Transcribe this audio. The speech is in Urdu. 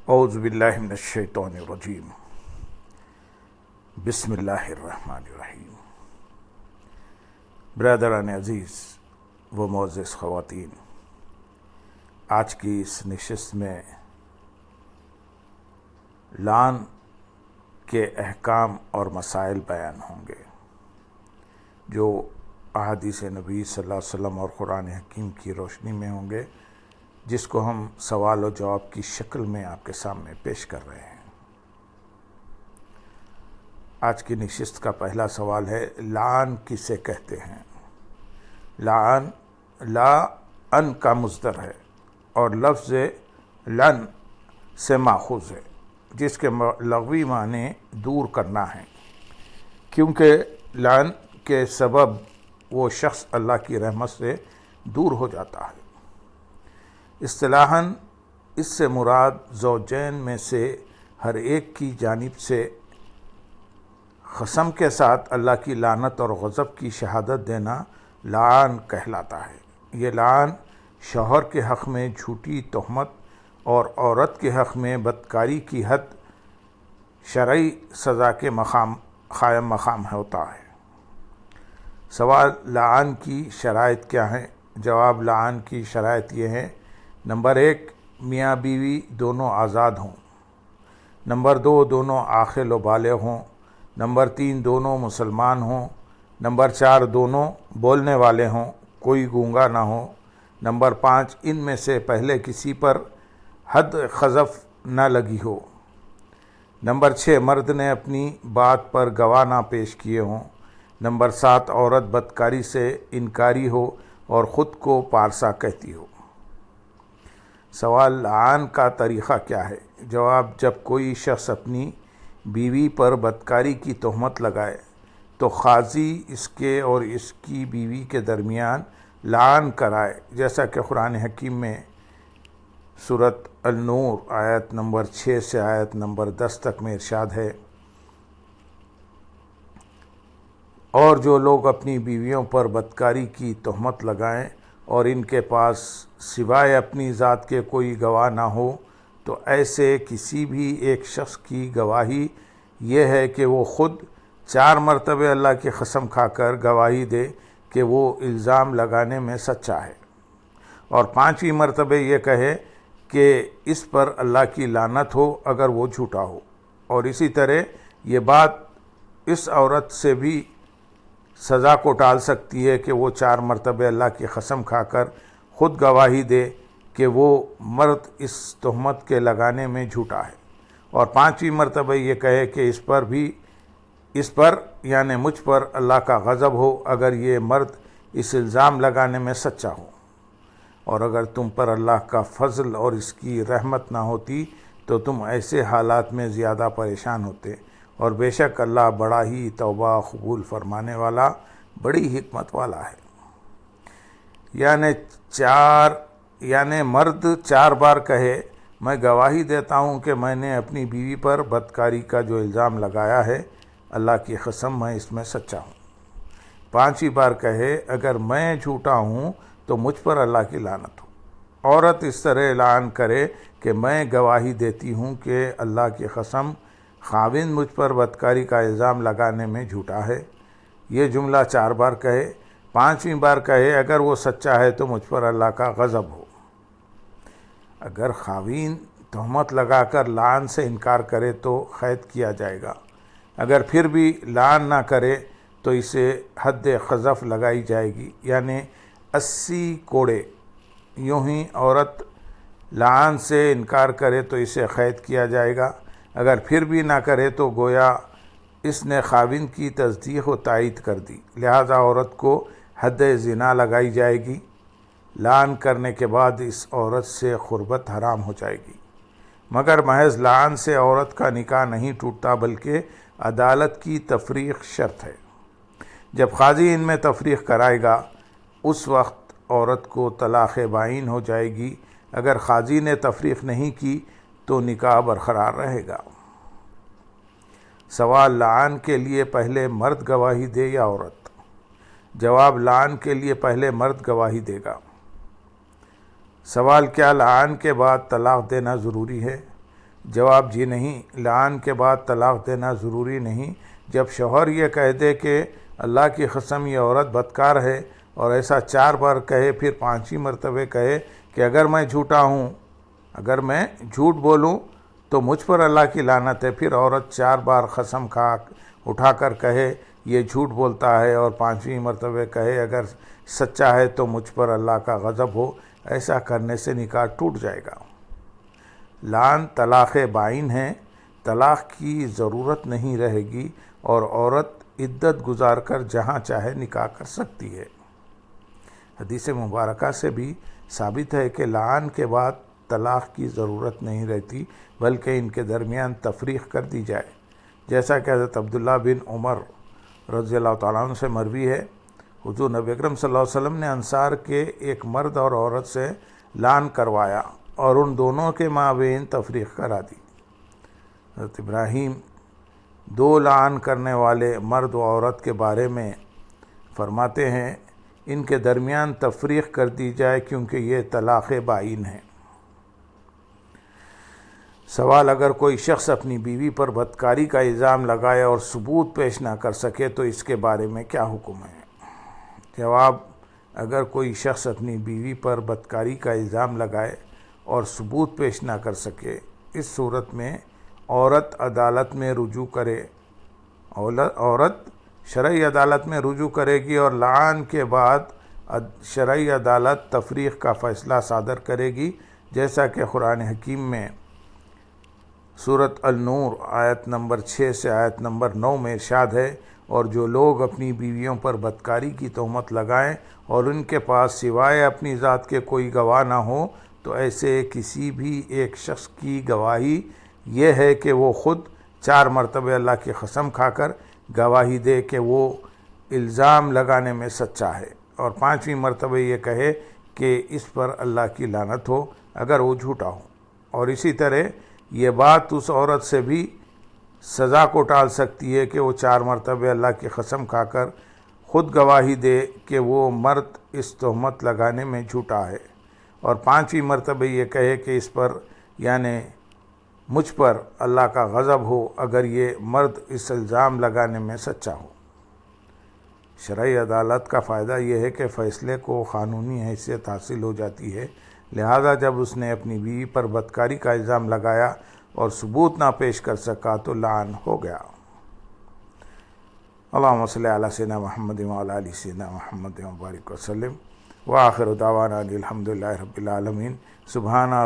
اعوذ باللہ من الشیطان الرجیم بسم اللہ الرحمن الرحیم۔ برادران عزیز و معزز خواتین، آج کی اس نشست میں لعن کے احکام اور مسائل بیان ہوں گے جو احادیث نبی صلی اللہ علیہ وسلم اور قرآن حکیم کی روشنی میں ہوں گے، جس کو ہم سوال و جواب کی شکل میں آپ کے سامنے پیش کر رہے ہیں۔ آج کی نشست کا پہلا سوال ہے، لعن کسے کہتے ہیں؟ لعن لا کا مصدر ہے اور لفظ لن سے ماخوذ ہے، جس کے لغوی معنی دور کرنا ہے، کیونکہ لعن کے سبب وہ شخص اللہ کی رحمت سے دور ہو جاتا ہے۔ اصطلاحاً اس سے مراد زوجین میں سے ہر ایک کی جانب سے قسم کے ساتھ اللہ کی لعنت اور غضب کی شہادت دینا لعن کہلاتا ہے۔ یہ لعن شوہر کے حق میں جھوٹی تہمت اور عورت کے حق میں بدکاری کی حد شرعی سزا کے قائم مقام ہوتا ہے۔ سوال، لعن کی شرائط کیا ہیں؟ جواب، لعن کی شرائط یہ ہیں: نمبر 1، میاں بیوی دونوں آزاد ہوں۔ نمبر 2، دونوں عاقل و بالغ ہوں۔ نمبر 3، دونوں مسلمان ہوں۔ نمبر 4، دونوں بولنے والے ہوں، کوئی گونگا نہ ہو۔ نمبر 5، ان میں سے پہلے کسی پر حد قذف نہ لگی ہو۔ نمبر 6، مرد نے اپنی بات پر گواہ نہ پیش کیے ہوں۔ نمبر 7، عورت بدکاری سے انکاری ہو اور خود کو پارسا کہتی ہو۔ سوال، لعن کا طریقہ کیا ہے؟ جواب، جب کوئی شخص اپنی بیوی پر بدکاری کی تہمت لگائے تو قاضی اس کے اور اس کی بیوی کے درمیان لعن کرائے، جیسا کہ قرآن حکیم میں سورۃ النور آیت نمبر 6 سے آیت نمبر 10 تک میں ارشاد ہے: اور جو لوگ اپنی بیویوں پر بدکاری کی تہمت لگائیں اور ان کے پاس سوائے اپنی ذات کے کوئی گواہ نہ ہو، تو ایسے کسی بھی ایک شخص کی گواہی یہ ہے کہ وہ خود 4 مرتبہ اللہ کی قسم کھا کر گواہی دے کہ وہ الزام لگانے میں سچا ہے، اور 5ویں مرتبہ یہ کہے کہ اس پر اللہ کی لعنت ہو اگر وہ جھوٹا ہو، اور اسی طرح یہ بات اس عورت سے بھی سزا کو ٹال سکتی ہے کہ وہ 4 مرتبہ اللہ کی قسم کھا کر خود گواہی دے کہ وہ مرد اس تہمت کے لگانے میں جھوٹا ہے، اور 5ویں مرتبہ یہ کہے کہ اس پر یعنی مجھ پر اللہ کا غضب ہو اگر یہ مرد اس الزام لگانے میں سچا ہو، اور اگر تم پر اللہ کا فضل اور اس کی رحمت نہ ہوتی تو تم ایسے حالات میں زیادہ پریشان ہوتے، اور بے شک اللہ بڑا ہی توبہ قبول فرمانے والا، بڑی حکمت والا ہے۔ یعنی مرد 4 بار کہے، میں گواہی دیتا ہوں کہ میں نے اپنی بیوی پر بدکاری کا جو الزام لگایا ہے، اللہ کی قسم میں اس میں سچا ہوں۔ 5ویں بار کہے، اگر میں جھوٹا ہوں تو مجھ پر اللہ کی لعنت ہو۔ عورت اس طرح اعلان کرے کہ میں گواہی دیتی ہوں کہ اللہ کی قسم خاوند مجھ پر بدکاری کا الزام لگانے میں جھوٹا ہے۔ یہ جملہ 4 بار کہے۔ 5ویں بار کہے، اگر وہ سچا ہے تو مجھ پر اللہ کا غضب ہو۔ اگر خاوند تہمت لگا کر لعن سے انکار کرے تو قید کیا جائے گا، اگر پھر بھی لعن نہ کرے تو اسے حد قذف لگائی جائے گی، یعنی 80 کوڑے۔ یوں ہی عورت لعن سے انکار کرے تو اسے قید کیا جائے گا، اگر پھر بھی نہ کرے تو گویا اس نے خاوند کی تصدیق و تائید کر دی، لہذا عورت کو حد زنا لگائی جائے گی۔ لعن کرنے کے بعد اس عورت سے قربت حرام ہو جائے گی، مگر محض لعن سے عورت کا نکاح نہیں ٹوٹتا بلکہ عدالت کی تفریق شرط ہے۔ جب قاضی ان میں تفریق کرائے گا اس وقت عورت کو طلاق بائن ہو جائے گی، اگر قاضی نے تفریق نہیں کی تو نکاح برقرار رہے گا۔ سوال، لعن کے لیے پہلے مرد گواہی دے یا عورت؟ جواب، لعن کے لیے پہلے مرد گواہی دے گا۔ سوال، کیا لعن کے بعد طلاق دینا ضروری ہے؟ جواب جی نہیں، لعان کے بعد طلاق دینا ضروری نہیں۔ جب شوہر یہ کہہ دے کہ اللہ کی قسم یہ عورت بدکار ہے اور ایسا 4 بار کہے، پھر 5ویں مرتبہ کہے کہ اگر میں جھوٹا ہوں، اگر میں جھوٹ بولوں تو مجھ پر اللہ کی لعنت ہے، پھر عورت 4 بار قسم اٹھا کر کہے یہ جھوٹ بولتا ہے، اور 5ویں مرتبہ کہے اگر سچا ہے تو مجھ پر اللہ کا غضب ہو، ایسا کرنے سے نکاح ٹوٹ جائے گا۔ لعان طلاق بائن ہے، طلاق کی ضرورت نہیں رہے گی اور عورت عدت گزار کر جہاں چاہے نکاح کر سکتی ہے۔ حدیث مبارکہ سے بھی ثابت ہے کہ لعان کے بعد طلاق کی ضرورت نہیں رہتی، بلکہ ان کے درمیان تفریق کر دی جائے، جیسا کہ حضرت عبداللہ بن عمر رضی اللہ تعالیٰ عنہ سے مروی ہے، حضور نبی اکرم صلی اللہ علیہ وسلم نے انصار کے ایک مرد اور عورت سے لعان کروایا اور ان دونوں کے مابین تفریق کرا دی۔ حضرت ابراہیم 2 لعان کرنے والے مرد و عورت کے بارے میں فرماتے ہیں ان کے درمیان تفریق کر دی جائے کیونکہ یہ طلاق بائن ہے۔ سوال: اگر کوئی شخص اپنی بیوی پر بدکاری کا الزام لگائے اور ثبوت پیش نہ کر سکے تو اس کے بارے میں کیا حکم ہے؟ جواب: اگر کوئی شخص اپنی بیوی پر بدکاری کا الزام لگائے اور ثبوت پیش نہ کر سکے، اس صورت میں عورت عدالت میں رجوع کرے، عورت شرعی عدالت میں رجوع کرے گی اور لعان کے بعد شرعی عدالت تفریق کا فیصلہ صادر کرے گی، جیسا کہ قرآن حکیم میں سورۃ النور آیت نمبر 6 سے آیت نمبر 9 میں ارشاد ہے، اور جو لوگ اپنی بیویوں پر بدکاری کی تہمت لگائیں اور ان کے پاس سوائے اپنی ذات کے کوئی گواہ نہ ہو تو ایسے کسی بھی ایک شخص کی گواہی یہ ہے کہ وہ خود 4 مرتبہ اللہ کی قسم کھا کر گواہی دے کہ وہ الزام لگانے میں سچا ہے، اور 5ویں مرتبہ یہ کہے کہ اس پر اللہ کی لعنت ہو اگر وہ جھوٹا ہو، اور اسی طرح یہ بات اس عورت سے بھی سزا کو ٹال سکتی ہے کہ وہ 4 مرتبہ اللہ کی قسم کھا کر خود گواہی دے کہ وہ مرد اس تہمت لگانے میں جھوٹا ہے، اور 5ویں مرتبہ یہ کہے کہ اس پر یعنی مجھ پر اللہ کا غضب ہو اگر یہ مرد اس الزام لگانے میں سچا ہو۔ شرعی عدالت کا فائدہ یہ ہے کہ فیصلے کو قانونی حیثیت حاصل ہو جاتی ہے، لہذا جب اس نے اپنی بیوی پر بدکاری کا الزام لگایا اور ثبوت نہ پیش کر سکا تو لعن ہو گیا۔ اللہم صلی علی سیدنا محمد وعلی آل سیدنا محمد وبارک وسلم، وآخر دعوانا الحمدللہ رب العالمین۔ سبحان